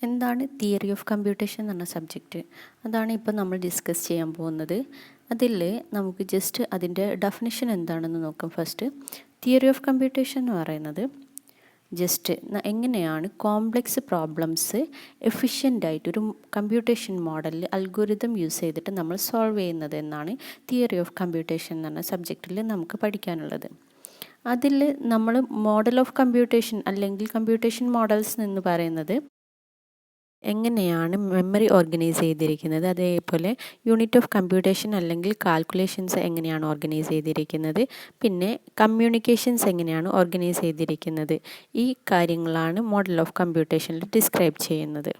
എന്താണ് theory of computation എന്ന subject? അതാണ് ഇപ്പോൾ നമ്മൾ ഡിസ്കസ് ചെയ്യാൻ പോകുന്നത്. അതിൽ നമുക്ക് ജസ്റ്റ് അതിൻ്റെ ഡെഫിനിഷൻ എന്താണെന്ന് നോക്കാം. ഫസ്റ്റ്, തിയറി ഓഫ് കമ്പ്യൂട്ടേഷൻ എന്ന് പറയുന്നത് ജസ്റ്റ് എങ്ങനെയാണ് കോംപ്ലക്സ് പ്രോബ്ലംസ് എഫിഷ്യൻ്റായിട്ട് ഒരു കമ്പ്യൂട്ടേഷൻ മോഡലിൽ അൽഗോരിതം യൂസ് ചെയ്തിട്ട് നമ്മൾ സോൾവ് ചെയ്യുന്നത് എന്നാണ് തിയറി ഓഫ് കമ്പ്യൂട്ടേഷൻ എന്ന സബ്ജക്റ്റിൽ നമുക്ക് പഠിക്കാനുള്ളത്. അതിൽ നമ്മൾ മോഡൽ ഓഫ് കമ്പ്യൂട്ടേഷൻ അല്ലെങ്കിൽ കമ്പ്യൂട്ടേഷൻ മോഡൽസ് എന്ന് പറയുന്നത് എങ്ങനെയാണ് മെമ്മറി ഓർഗനൈസ് ചെയ്തിരിക്കുന്നത്, അതേപോലെ യൂണിറ്റ് ഓഫ് കമ്പ്യൂട്ടേഷൻ അല്ലെങ്കിൽ കാൽക്കുലേഷൻസ് എങ്ങനെയാണ് ഓർഗനൈസ് ചെയ്തിരിക്കുന്നത്, പിന്നെ കമ്മ്യൂണിക്കേഷൻസ് എങ്ങനെയാണ് ഓർഗനൈസ് ചെയ്തിരിക്കുന്നത്, ഈ കാര്യങ്ങളാണ് മോഡൽ ഓഫ് കമ്പ്യൂട്ടേഷനിൽ ഡിസ്ക്രൈബ് ചെയ്യുന്നത്.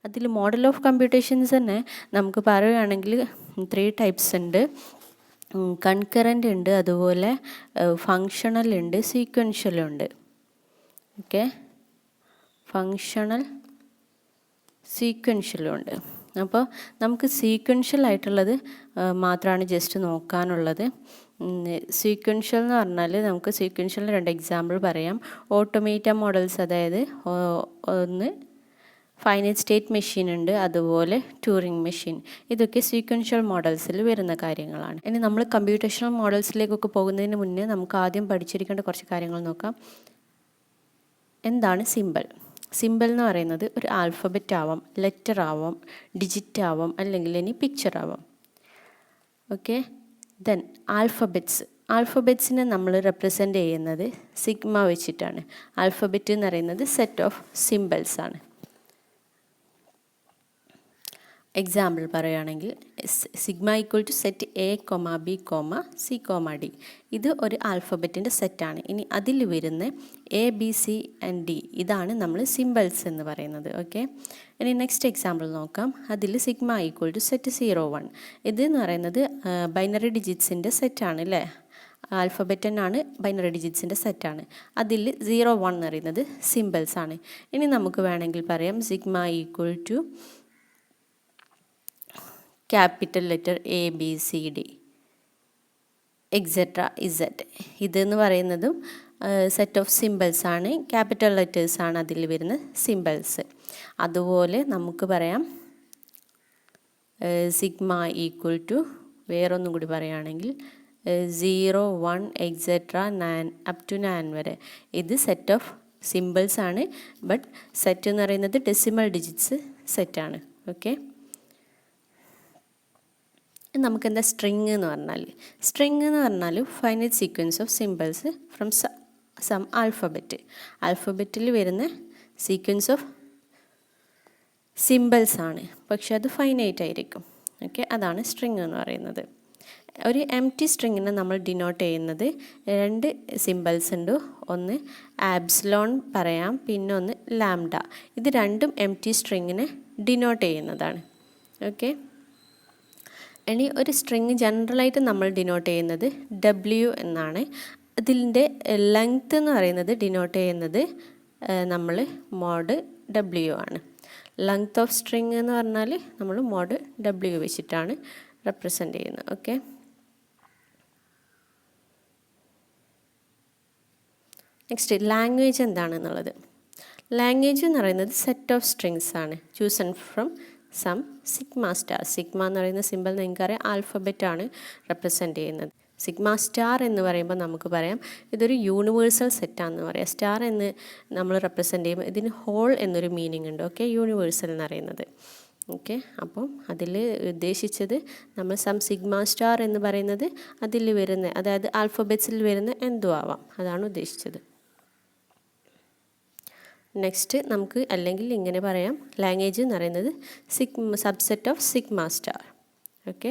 അതിൽ മോഡൽ ഓഫ് കമ്പ്യൂട്ടേഷൻസ് തന്നെ നമുക്ക് പറയുകയാണെങ്കിൽ 3 ടൈപ്സ് ഉണ്ട്. കൺകറൻ്റ് ഉണ്ട്, അതുപോലെ ഫങ്ഷണൽ ഉണ്ട്, സീക്വൻഷ്യൽ ഉണ്ട്. ഓക്കെ, ഫങ്ഷണൽ സീക്വൻഷ്യലും ഉണ്ട്. അപ്പോൾ നമുക്ക് സീക്വൻഷ്യൽ ആയിട്ടുള്ളത് മാത്രമാണ് ജസ്റ്റ് നോക്കാനുള്ളത്. സീക്വൻഷ്യൽ എന്ന് പറഞ്ഞാൽ നമുക്ക് സീക്വൻഷ്യലിന് 2 എക്സാമ്പിൾ പറയാം. ഓട്ടോമേറ്റ മോഡൽസ്, അതായത് ഒന്ന് ഫൈനൈറ്റ് സ്റ്റേറ്റ് മെഷീൻ ഉണ്ട്, അതുപോലെ ട്യൂറിംഗ് മെഷീൻ. ഇതൊക്കെ സീക്വൻഷ്യൽ മോഡൽസിൽ വരുന്ന കാര്യങ്ങളാണ്. ഇനി നമ്മൾ കമ്പ്യൂട്ടേഷണൽ മോഡൽസിലേക്കൊക്കെ പോകുന്നതിന് മുന്നേ നമുക്ക് ആദ്യം പഠിച്ചിരിക്കേണ്ട കുറച്ച് കാര്യങ്ങൾ നോക്കാം. എന്താണ് സിമ്പിൾ? സിമ്പിൾ എന്ന് പറയുന്നത് ഒരു ആൽഫബറ്റ് ആവാം, ലെറ്റർ ആവാം, ഡിജിറ്റ് ആവാം, അല്ലെങ്കിൽ ഇനി പിക്ചർ ആവാം. ഓക്കെ, ദെൻ ആൽഫബറ്റ്സിനെ നമ്മൾ റെപ്രസെൻ്റ് ചെയ്യുന്നത് സിഗ്മ വെച്ചിട്ടാണ്. ആൽഫബറ്റ് എന്ന് പറയുന്നത് സെറ്റ് ഓഫ് സിമ്പിൾസ് ആണ്. എക്സാമ്പിൾ പറയുകയാണെങ്കിൽ sigma equal to set A comma B comma C comma D. ഇത് ഒരു ആൽഫബറ്റിൻ്റെ സെറ്റാണ്. ഇനി അതിൽ വരുന്ന A B C and D, ഇതാണ് നമ്മൾ സിമ്പിൾസ് എന്ന് പറയുന്നത്. ഓക്കെ, ഇനി നെക്സ്റ്റ് എക്സാമ്പിൾ നോക്കാം. അതിൽ സിഗ്മ ഈക്വൽ ടു സെറ്റ് 0 1. ഇതെന്ന് പറയുന്നത് ബൈനറി ഡിജിറ്റ്സിൻ്റെ സെറ്റാണ് അല്ലേ. ആൽഫബറ്റ് തന്നെയാണ്, ബൈനറി ഡിജിറ്റ്സിൻ്റെ സെറ്റാണ്. അതിൽ 0 1 എന്ന് പറയുന്നത് സിമ്പിൾസ് ആണ്. ഇനി നമുക്ക് വേണമെങ്കിൽ പറയാം sigma equal to capital letter A B C D etcetera Z. ഇതെന്ന് പറയുന്നതും സെറ്റ് ഓഫ് സിമ്പിൾസ് ആണ്, ക്യാപിറ്റൽ ലെറ്റേഴ്സ് ആണ് അതിൽ വരുന്ന സിമ്പിൾസ്. അതുപോലെ നമുക്ക് പറയാം സിഗ്മ ഈക്വൽ ടു വേറൊന്നും കൂടി പറയുകയാണെങ്കിൽ 0 1 എക്സെട്ര 9 അപ് ടു 9 വരെ. ഇത് സെറ്റ് ഓഫ് സിമ്പിൾസ് ആണ്, ബട്ട് സെറ്റ് എന്ന് പറയുന്നത് ഡെസിമൽ ഡിജിറ്റ്സ് സെറ്റാണ്. ഓക്കെ, നമുക്കെന്താ സ്ട്രിങ് എന്ന് പറഞ്ഞാൽ finite sequence of symbols from some ആൽഫബറ്റിൽ വരുന്ന സീക്വൻസ് ഓഫ് സിമ്പിൾസ് ആണ്, പക്ഷെ അത് ഫൈനൈറ്റ് ആയിരിക്കും. ഓക്കെ, അതാണ് സ്ട്രിങ് എന്ന് പറയുന്നത്. ഒരു എംപ്റ്റി സ്ട്രിങ്ങിനെ നമ്മൾ ഡിനോട്ട് ചെയ്യുന്നത് 2 സിമ്പിൾസ് ഉണ്ട്. ഒന്ന് ആബ്സിലോൺ പറയാം, പിന്നെ ഒന്ന് ലാംഡ. ഇത് രണ്ടും എംപ്റ്റി സ്ട്രിങ്ങിനെ ഡിനോട്ട് ചെയ്യുന്നതാണ്. ഓക്കെ, ഇനി ഒരു സ്ട്രിങ് ജനറലായിട്ട് നമ്മൾ ഡിനോട്ട് ചെയ്യുന്നത് W എന്നാണ്. അതിൻ്റെ ലെങ്ത് എന്ന് പറയുന്നത് ഡിനോട്ട് ചെയ്യുന്നത് നമ്മൾ മോഡ് W ആണ്. ലെങ്ത് ഓഫ് സ്ട്രിങ് എന്ന് പറഞ്ഞാൽ നമ്മൾ മോഡ് W വെച്ചിട്ടാണ് റെപ്രസെൻ്റ് ചെയ്യുന്നത്. ഓക്കെ, നെക്സ്റ്റ് ലാംഗ്വേജ് എന്താണെന്നുള്ളത്. ലാംഗ്വേജ് എന്ന് പറയുന്നത് സെറ്റ് ഓഫ് സ്ട്രിങ്സ് ആണ്, chosen from some sigma star. Sigma എന്ന് പറയുന്ന സിമ്പിൾ നിങ്ങൾക്കറിയാം ആൽഫബറ്റ് ആണ് റെപ്രസെൻ്റ് ചെയ്യുന്നത്. സിഗ്മ സ്റ്റാർ എന്ന് പറയുമ്പോൾ നമുക്ക് പറയാം ഇതൊരു യൂണിവേഴ്സൽ സെറ്റാണെന്ന് പറയാം. സ്റ്റാർ എന്ന് നമ്മൾ റെപ്രസെൻ്റ് ചെയ്യുമ്പോൾ ഇതിന് ഹോൾ എന്നൊരു മീനിങ് ഉണ്ട്. ഓക്കെ, യൂണിവേഴ്സൽ എന്ന് പറയുന്നത്. ഓക്കെ, അപ്പം അതിൽ ഉദ്ദേശിച്ചത് നമ്മൾ സം സിഗ്മ സ്റ്റാർ എന്ന് പറയുന്നത് അതിൽ വരുന്ന, അതായത് ആൽഫബറ്റ്സിൽ വരുന്ന എന്തോ ആവാം, അതാണ് ഉദ്ദേശിച്ചത്. നെക്സ്റ്റ് നമുക്ക് അല്ലെങ്കിൽ ഇങ്ങനെ പറയാം, ലാംഗ്വേജ് എന്ന് പറയുന്നത് subset of sigma star. Okay,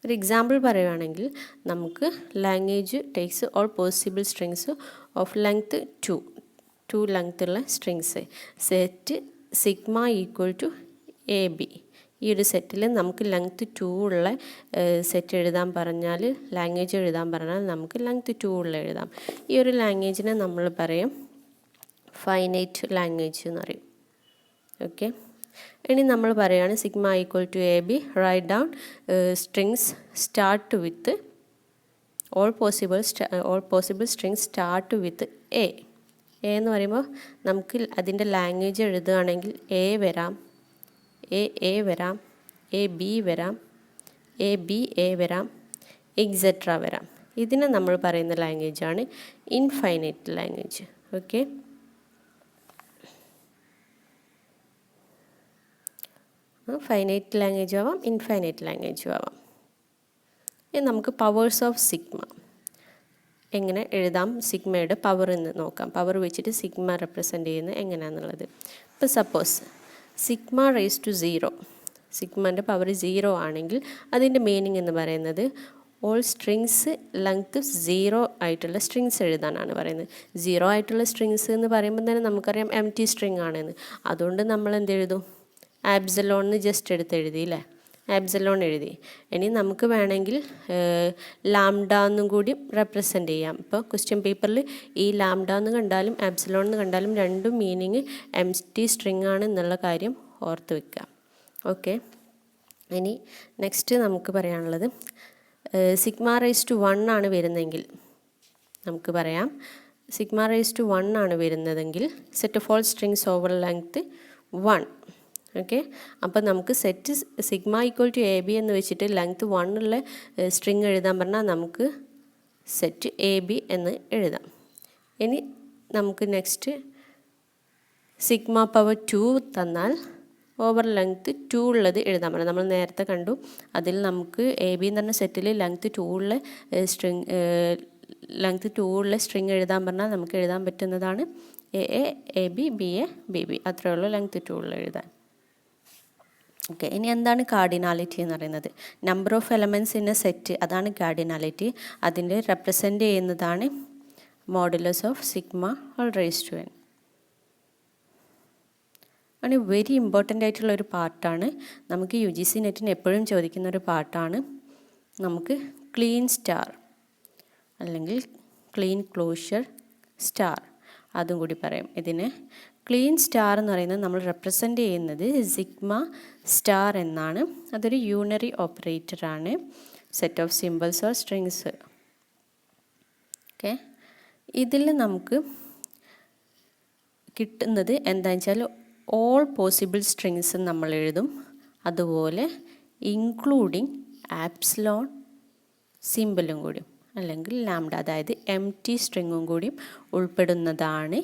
ഒരു എക്സാമ്പിൾ പറയുകയാണെങ്കിൽ നമുക്ക് language takes all possible strings of length 2 length ഉള്ള strings. Set sigma equal to A B. ഈ ഒരു സെറ്റിൽ നമുക്ക് ലെങ്ത് 2 ഉള്ള സെറ്റ് എഴുതാൻ പറഞ്ഞാൽ, ലാംഗ്വേജ് എഴുതാൻ പറഞ്ഞാൽ നമുക്ക് ലെങ്ത് 2 ഉള്ള എഴുതാം. ഈ ഒരു ലാംഗ്വേജിനെ നമ്മൾ പറയും ഫൈനൈറ്റ് ലാംഗ്വേജ് എന്ന് പറയും. ഓക്കെ, ഇനി നമ്മൾ പറയുകയാണ് sigma equal to A b, right down strings start with all possible strings start with a. A എന്ന് പറയുമ്പോൾ നമുക്ക് അതിൻ്റെ ലാംഗ്വേജ് എഴുതുകയാണെങ്കിൽ എ വരാം, എ വരാം, എ ബി വരാം, എ ബി എ വരാം, എക്സെട്ര വരാം. ഇതിനെ നമ്മൾ പറയുന്ന ലാംഗ്വേജാണ് ഇൻഫൈനൈറ്റ് ലാംഗ്വേജ്. ഓക്കെ, ഫൈനൈറ്റ് ലാംഗ്വേജും ആവാം, ഇൻഫൈനൈറ്റ് ലാംഗ്വേജും ആവാം. ഇനി നമുക്ക് പവേഴ്സ് ഓഫ് സിഗ്മ എങ്ങനെ എഴുതാം, സിഗ്മയുടെ പവർ എന്ന് നോക്കാം. പവർ വെച്ചിട്ട് സിഗ്മ റെപ്രസെൻ്റ് ചെയ്യുന്നത് എങ്ങനെയാണെന്നുള്ളത്. ഇപ്പോൾ സപ്പോസ് സിഗ്മ റേസ് ടു 0, സിഗ്മൻ്റെ പവർ 0 ആണെങ്കിൽ അതിൻ്റെ മീനിങ് എന്ന് പറയുന്നത് ഓൾ സ്ട്രിങ്സ് ലെങ്ത് 0 ആയിട്ടുള്ള സ്ട്രിങ്സ് എഴുതാനാണ് പറയുന്നത്. 0 ആയിട്ടുള്ള സ്ട്രിങ്സ് എന്ന് പറയുമ്പോൾ തന്നെ നമുക്കറിയാം എം ടി സ്ട്രിങ് ആണെന്ന്. അതുകൊണ്ട് നമ്മൾ എന്ത് എഴുതും, ആബ്സലോൺ ജസ്റ്റ് എടുത്ത് എഴുതിയില്ലേ, ആബ്സലോൺ എഴുതി. ഇനി നമുക്ക് വേണമെങ്കിൽ ലാംഡ എന്നും കൂടി റെപ്രസെൻ്റ് ചെയ്യാം. ഇപ്പോൾ ക്വസ്റ്റ്യൻ പേപ്പറിൽ ഈ ലാംഡ എന്ന് കണ്ടാലും ആബ്സലോൺ എന്ന് കണ്ടാലും രണ്ടും മീനിങ് എം ടി സ്ട്രിങ് ആണ് എന്നുള്ള കാര്യം ഓർത്ത് വെക്കുക. ഓക്കെ, ഇനി നെക്സ്റ്റ് നമുക്ക് പറയാനുള്ളത് സിഗ്മ റേസ് ടു 1 ആണ് വരുന്നതെങ്കിൽ നമുക്ക് പറയാം, സിഗ്മ റേസ് ടു 1 ആണ് വരുന്നതെങ്കിൽ set of all strings over length 1. Okay, അപ്പോൾ നമുക്ക് set sigma equal to A b എന്ന് വെച്ചിട്ട് ലെങ്ത് 1 ഉള്ള സ്ട്രിങ് എഴുതാൻ പറഞ്ഞാൽ നമുക്ക് സെറ്റ് എ ബി എന്ന് എഴുതാം. ഇനി നമുക്ക് നെക്സ്റ്റ് സിഗ്മ പവർ 2 തന്നാൽ ഓവർ ലെങ്ത് 2 ഉള്ളത് എഴുതാൻ പറഞ്ഞാൽ നമ്മൾ നേരത്തെ കണ്ടു. അതിൽ നമുക്ക് എ ബി എന്ന് പറഞ്ഞ സെറ്റിൽ ലെങ്ത് 2 ഉള്ള സ്ട്രിങ് എഴുതാൻ പറഞ്ഞാൽ നമുക്ക് എഴുതാൻ പറ്റുന്നതാണ് A B B A B B, അത്രയേ ഉള്ളൂ ലെങ്ത് 2 ഉള്ള എഴുതാൻ. ഓക്കെ, ഇനി എന്താണ് കാർഡിനാലിറ്റി എന്ന് പറയുന്നത്? Number of elements in a set, അതാണ് കാർഡിനാലിറ്റി. അതിൻ്റെ റെപ്രസെൻ്റ് ചെയ്യുന്നതാണ് modulus of sigma all raise to n. ആണ് വെരി ഇമ്പോർട്ടൻ്റ് ആയിട്ടുള്ള ഒരു പാർട്ടാണ്. നമുക്ക് UGC നെറ്റിന് എപ്പോഴും ചോദിക്കുന്ന ഒരു പാർട്ടാണ്. നമുക്ക് ക്ലീൻ സ്റ്റാർ അല്ലെങ്കിൽ ക്ലീൻ ക്ലോഷർ സ്റ്റാർ അതും കൂടി പറയാം. ഇതിനെ ക്ലീൻ സ്റ്റാർ എന്ന് പറയുന്നത് നമ്മൾ റെപ്രസെൻ്റ് ചെയ്യുന്നത് സിഗ്മ സ്റ്റാർ എന്നാണ്. അതൊരു യൂണറി ഓപ്പറേറ്ററാണ്, set of symbols or strings. Okay, ഇതിൽ നമുക്ക് കിട്ടുന്നത് എന്താണെന്ന് വെച്ചാൽ ഓൾ പോസിബിൾ സ്ട്രിങ്സ് നമ്മൾ എഴുതും. അതുപോലെ ഇൻക്ലൂഡിങ് ആപ്സിലോൺ സിമ്പിളും കൂടി അല്ലെങ്കിൽ ലാംഡ, അതായത് എം ടി സ്ട്രിങ്ങും കൂടി ഉൾപ്പെടുന്നതാണ്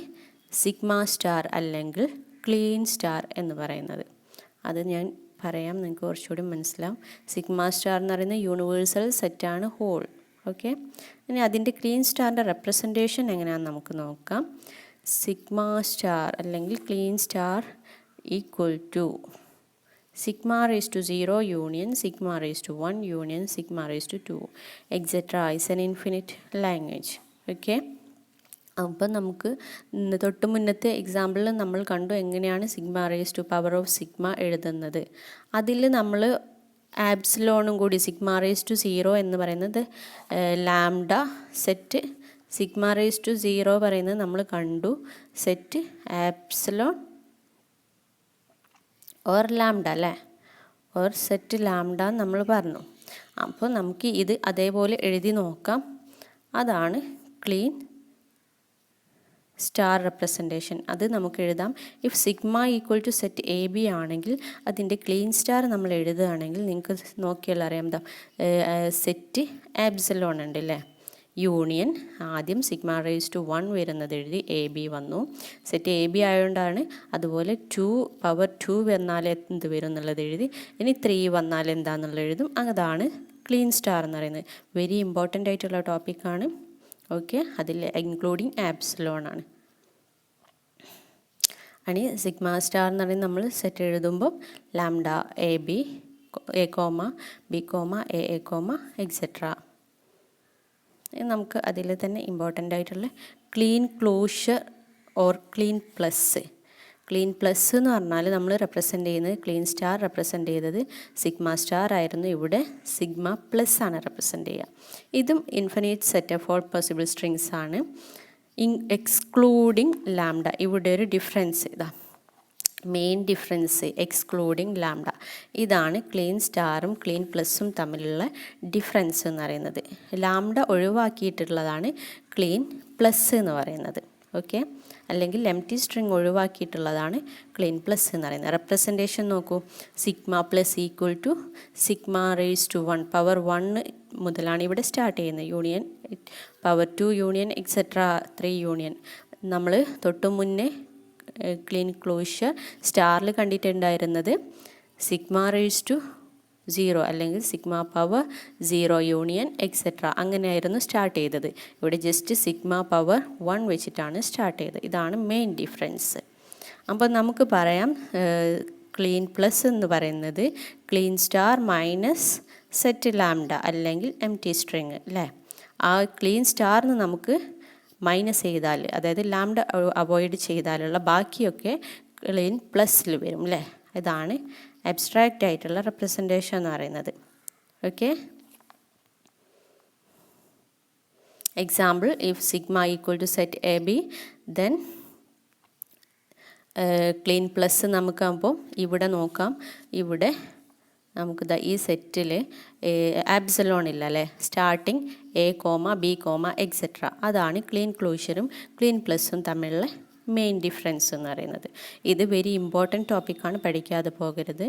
സിഗ്മ സ്റ്റാർ അല്ലെങ്കിൽ ക്ലീൻ സ്റ്റാർ എന്ന് പറയുന്നത്. അത് ഞാൻ പറയാം, നിങ്ങൾക്ക് കുറച്ചുകൂടി മനസ്സിലാവും. സിഗ്മ സ്റ്റാർ എന്ന് പറയുന്നത് യൂണിവേഴ്സൽ സെറ്റാണ്, ഹോൾ. ഓക്കെ, ഇനി അതിൻ്റെ ക്ലീൻ സ്റ്റാറിൻ്റെ റെപ്രസെൻറ്റേഷൻ എങ്ങനെയാണെന്ന് നമുക്ക് നോക്കാം. സിഗ്മ സ്റ്റാർ അല്ലെങ്കിൽ Kleene star equal to sigma raise to 0 union sigma raise to 1 union sigma raise to 2 etcetera is an infinite language. Okay, അപ്പം നമുക്ക് തൊട്ട് മുന്നത്തെ എക്സാമ്പിളിൽ നമ്മൾ കണ്ടു എങ്ങനെയാണ് sigma raise to power of sigma എഴുതുന്നത്. അതിൽ നമ്മൾ ആബ്സിലോണും കൂടി സിഗ്മ റേസ് ടു 0 എന്ന് പറയുന്നത് lambda set sigma raise to 0 പറയുന്നത് നമ്മൾ കണ്ടു സെറ്റ് ആപ്സിലോൺ ഓർ ലാംഡ അല്ലേ, ഓർ സെറ്റ് ലാംഡ നമ്മൾ പറഞ്ഞു. അപ്പോൾ നമുക്ക് ഇത് അതേപോലെ എഴുതി നോക്കാം. അതാണ് ക്ലീൻ സ്റ്റാർ റെപ്രസെൻറ്റേഷൻ. അത് നമുക്ക് എഴുതാം. If sigma equal to set A b ആണെങ്കിൽ അതിൻ്റെ ക്ലീൻ സ്റ്റാർ നമ്മൾ എഴുതുകയാണെങ്കിൽ നിങ്ങൾക്ക് നോക്കിയാൽ അറിയാം, എന്താ സെറ്റ് ആബ്സലോൺ ഉണ്ട് അല്ലേ, യൂണിയൻ ആദ്യം സിഗ്മ റേസ് ടു 1 വരുന്നത് എഴുതി എ ബി വന്നു, സെറ്റ് എ ബി ആയതുകൊണ്ടാണ്. അതുപോലെ 2 പവർ 2 വന്നാൽ എന്ത് വരും എന്നുള്ളത് എഴുതി. ഇനി 3 വന്നാൽ എന്താണെന്നുള്ളത് എഴുതും. അതാണ് ക്ലീൻ സ്റ്റാർ എന്ന് പറയുന്നത്. വെരി ഇമ്പോർട്ടൻ്റ് ആയിട്ടുള്ള ടോപ്പിക്കാണ്. ഓക്കെ, അതിൽ ഇൻക്ലൂഡിങ് ആപ്സിലോൺ ആണ്. അനി സിഗ്മ സ്റ്റാർ എന്ന് പറയുന്നത് നമ്മൾ സെറ്റ് എഴുതുമ്പോൾ lambda A B A comma B comma A comma etcetera. നമുക്ക് അതിൽ തന്നെ ഇമ്പോർട്ടൻ്റ് ആയിട്ടുള്ള clean closure or clean plus. Clean plus എന്ന് പറഞ്ഞാൽ നമ്മൾ റെപ്രസെൻ്റ് ചെയ്യുന്നത് ക്ലീൻ സ്റ്റാർ റെപ്രസെൻ്റ് ചെയ്തത് സിഗ്മ സ്റ്റാർ ആയിരുന്നു. ഇവിടെ സിഗ്മ പ്ലസ് ആണ് റെപ്രസെൻ്റ് ചെയ്യുക. ഇതും infinite set of all possible strings ആണ്, എക്സ്ക്ലൂഡിങ് ലാംഡ. ഇവിടെ ഒരു ഡിഫറൻസ് ഇതാ, മെയിൻ ഡിഫറൻസ് എക്സ്ക്ലൂഡിങ് ലാംഡ. ഇതാണ് ക്ലീൻ സ്റ്റാറും ക്ലീൻ പ്ലസും തമ്മിലുള്ള ഡിഫറൻസ് എന്ന് പറയുന്നത്. ലാംഡ ഒഴിവാക്കിയിട്ടുള്ളതാണ് ക്ലീൻ പ്ലസ് എന്ന് പറയുന്നത്. ഓക്കെ, അല്ലെങ്കിൽ എംപ്റ്റി സ്ട്രിങ് ഒഴിവാക്കിയിട്ടുള്ളതാണ് ക്ലീൻ പ്ലസ് എന്ന് പറയുന്നത്. റെപ്രസെൻറ്റേഷൻ നോക്കൂ, sigma plus equal to sigma raise to 1 power 1 മുതലാണ് ഇവിടെ സ്റ്റാർട്ട് ചെയ്യുന്നത്. Union power 2 union etcetera 3 union. നമ്മൾ തൊട്ടു മുന്നേ ക്ലീൻ ക്ലോഷ്യർ സ്റ്റാറിൽ കണ്ടിട്ടുണ്ടായിരുന്നത് സിഗ്മ റേസ് ടു 0 അല്ലെങ്കിൽ സിഗ്മ പവർ 0 യൂണിയൻ എക്സെട്ര അങ്ങനെയായിരുന്നു സ്റ്റാർട്ട് ചെയ്തത്. ഇവിടെ ജസ്റ്റ് സിഗ്മ പവർ 1 വെച്ചിട്ടാണ് സ്റ്റാർട്ട് ചെയ്തത്. ഇതാണ് മെയിൻ ഡിഫറൻസ്. അപ്പോൾ നമുക്ക് പറയാം ക്ലീൻ പ്ലസ് എന്ന് പറയുന്നത് clean star minus set lambda അല്ലെങ്കിൽ എംപ്റ്റി സ്ട്രിങ് അല്ലേ. ആ ക്ലീൻ സ്റ്റാറിന് നമുക്ക് മൈനസ് ചെയ്താൽ, അതായത് ലാംഡ അവോയ്ഡ് ചെയ്താലുള്ള ബാക്കിയൊക്കെ ക്ലീൻ പ്ലസ്സിൽ വരും അല്ലേ. ഇതാണ് അബ്സ്ട്രാക്റ്റ് ആയിട്ടുള്ള റെപ്രസെൻറ്റേഷൻ എന്ന് പറയുന്നത്. Okay, example, if sigma equal to set A B then Kleene plus നമുക്കാകുമ്പോൾ ഇവിടെ നോക്കാം. ഇവിടെ നമുക്ക് ഈ സെറ്റിൽ ആബ്സലോൺ ഇല്ല അല്ലേ, starting A comma B comma etcetera. അതാണ് ക്ലീൻ ക്ലോഷ്യറും ക്ലീൻ പ്ലസും തമ്മിലുള്ള മെയിൻ ഡിഫറൻസ് എന്ന് പറയുന്നത്. ഇത് വെരി ഇമ്പോർട്ടൻറ്റ് ടോപ്പിക്കാണ്, പഠിക്കാതെ പോകരുത്.